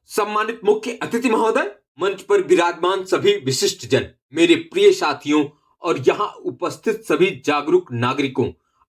सम्मानित मुख्य अतिथि महोदय, मंच पर विराजमान सभी विशिष्ट जन, मेरे प्रिय साथियों और यहाँ उपस्थित सभी जागरूक नागरिकों,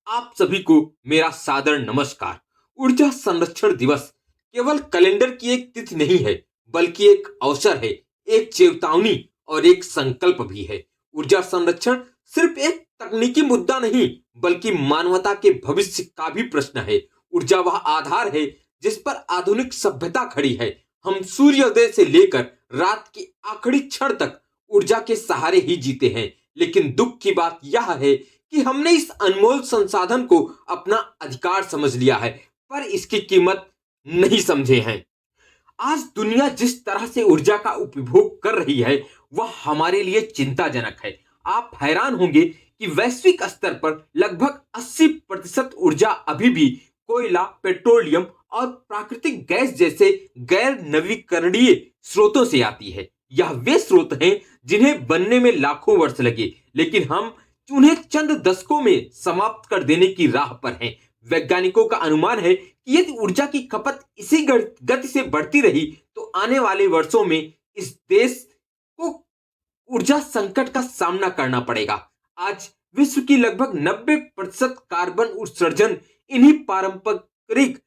आप सभी को मेरा सादर नमस्कार। ऊर्जा संरक्षण दिवस केवल कैलेंडर की एक तिथि नहीं है, बल्कि एक अवसर है, एक चेतावनी और एक संकल्प भी है। ऊर्जा संरक्षण सिर्फ एक तकनीकी मुद्दा नहीं, बल्कि मानवता के भविष्य का भी प्रश्न है। ऊर्जा वह आधार है जिस पर आधुनिक सभ्यता खड़ी है। हम सूर्योदय से लेकर रात के आखिरी क्षण तक ऊर्जा के सहारे ही जीते हैं। लेकिन दुख की बात यह है कि हमने इस अनमोल संसाधन को अपना अधिकार समझ लिया है, पर इसकी कीमत नहीं समझे हैं। आज दुनिया जिस तरह से ऊर्जा का उपभोग कर रही है, वह हमारे लिए चिंताजनक है। आप हैरान होंगे कि वैश्विक स्तर पर लगभग 80% ऊर्जा अभी भी कोयला, पेट्रोलियम और प्राकृतिक गैस जैसे गैर नवीकरणीय स्रोतों से आती है। यह वे स्रोत हैं जिन्हें बनने में लाखों वर्ष लगे, लेकिन हम उन्हें चंद दशकों में समाप्त कर देने की राह पर हैं। वैज्ञानिकों का अनुमान है कि यदि ऊर्जा की खपत इसी गति से बढ़ती रही तो आने वाले वर्षों में इस देश को ऊर्जा संकट का सामना करना पड़ेगा। आज विश्व की लगभग 90% कार्बन उत्सर्जन इन्हीं पारंपरिक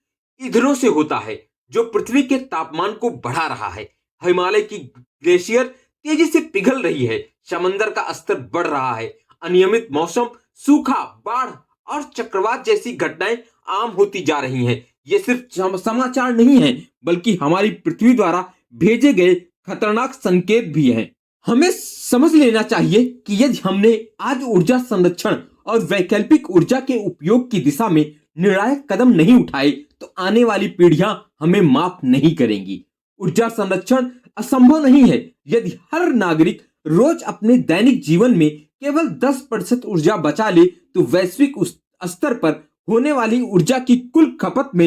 ईंधनों से होता है, जो पृथ्वी के तापमान को बढ़ा रहा है। हिमालय की ग्लेशियर तेजी से पिघल रही है, समंदर का स्तर बढ़ रहा है, अनियमित मौसम, सूखा, बाढ़ और चक्रवात जैसी घटनाएं आम होती जा रही हैं। ये सिर्फ समाचार नहीं है, बल्कि हमारी पृथ्वी द्वारा भेजे गए खतरनाक संकेत भी हैं। हमें समझ लेना चाहिए कि यदि हमने आज ऊर्जा संरक्षण और वैकल्पिक ऊर्जा के उपयोग की दिशा में निर्णायक कदम नहीं उठाए, तो आने वाली पीढ़ियां हमें माफ नहीं करेंगी। ऊर्जा संरक्षण असंभव नहीं है। यदि हर नागरिक रोज अपने दैनिक जीवन में केवल 10% ऊर्जा बचा ले, तो वैश्विक स्तर पर होने वाली ऊर्जा की कुल खपत में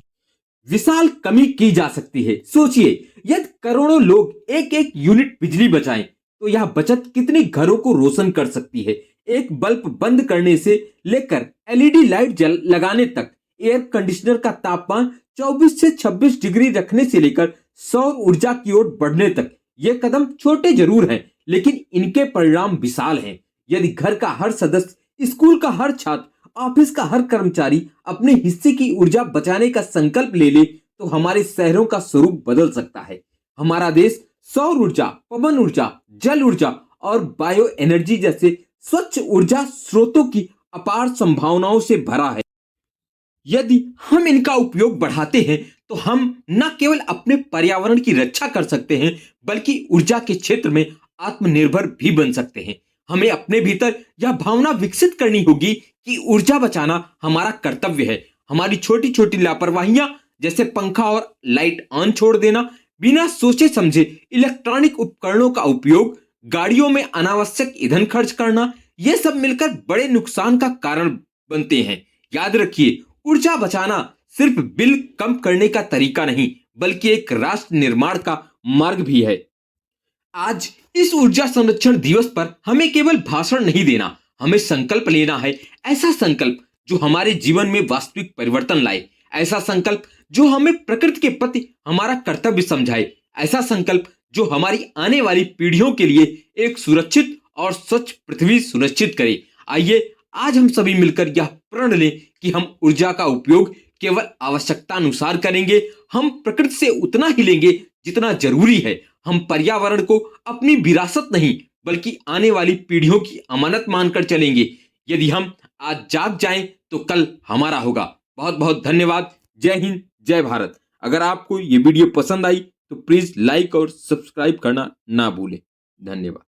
विशाल कमी की जा सकती है। सोचिए, यदि करोड़ों लोग एक एक यूनिट बिजली बचाएं, तो यह बचत कितने घरों को रोशन कर सकती है। एक बल्ब बंद करने से लेकर एलईडी लाइट लगाने तक, एयर कंडीशनर का तापमान 24 से 26 डिग्री रखने से लेकर सौर ऊर्जा की ओर बढ़ने तक, ये कदम छोटे जरूर हैं, लेकिन इनके परिणाम विशाल हैं। यदि घर का हर सदस्य, स्कूल का हर छात्र, ऑफिस का हर कर्मचारी अपने हिस्से की ऊर्जा बचाने का संकल्प ले ले, तो हमारे शहरों का स्वरूप बदल सकता है। हमारा देश सौर ऊर्जा, पवन ऊर्जा, जल ऊर्जा और बायो एनर्जी जैसे स्वच्छ ऊर्जा स्रोतों की अपार संभावनाओं से भरा है। यदि हम इनका उपयोग बढ़ाते हैं, तो हम न केवल अपने पर्यावरण की रक्षा कर सकते हैं, बल्कि ऊर्जा के क्षेत्र में आत्मनिर्भर भी बन सकते हैं। हमें अपने भीतर यह भावना विकसित करनी होगी कि ऊर्जा बचाना हमारा कर्तव्य है। हमारी छोटी छोटी लापरवाहियां, जैसे पंखा और लाइट ऑन छोड़ देना, बिना सोचे समझे इलेक्ट्रॉनिक उपकरणों का उपयोग, गाड़ियों में अनावश्यक ईंधन खर्च करना, ये सब मिलकर बड़े नुकसान का कारण बनते हैं। याद रखिए, ऊर्जा बचाना सिर्फ बिल कम करने का तरीका नहीं, बल्कि एक राष्ट्र निर्माण का मार्ग भी है। आज इस ऊर्जा संरक्षण दिवस पर हमें केवल भाषण नहीं देना, हमें संकल्प लेना है। ऐसा संकल्प जो हमारे जीवन में वास्तविक परिवर्तन लाए, ऐसा संकल्प जो हमें प्रकृति के प्रति हमारा कर्तव्य समझाए, ऐसा संकल्प जो हमारी आने वाली पीढ़ियों के लिए एक सुरक्षित और स्वच्छ पृथ्वी सुनिश्चित करे। आइए आज हम सभी मिलकर यह प्रण लें कि हम ऊर्जा का उपयोग केवल आवश्यकता अनुसार करेंगे। हम प्रकृति से उतना ही लेंगे जितना जरूरी है। हम पर्यावरण को अपनी विरासत नहीं, बल्कि आने वाली पीढ़ियों की अमानत मानकर चलेंगे। यदि हम आज जाग जाएं, तो कल हमारा होगा। बहुत बहुत धन्यवाद। जय हिंद, जय भारत। अगर आपको ये वीडियो पसंद आई तो प्लीज लाइक और सब्सक्राइब करना ना भूलें। धन्यवाद।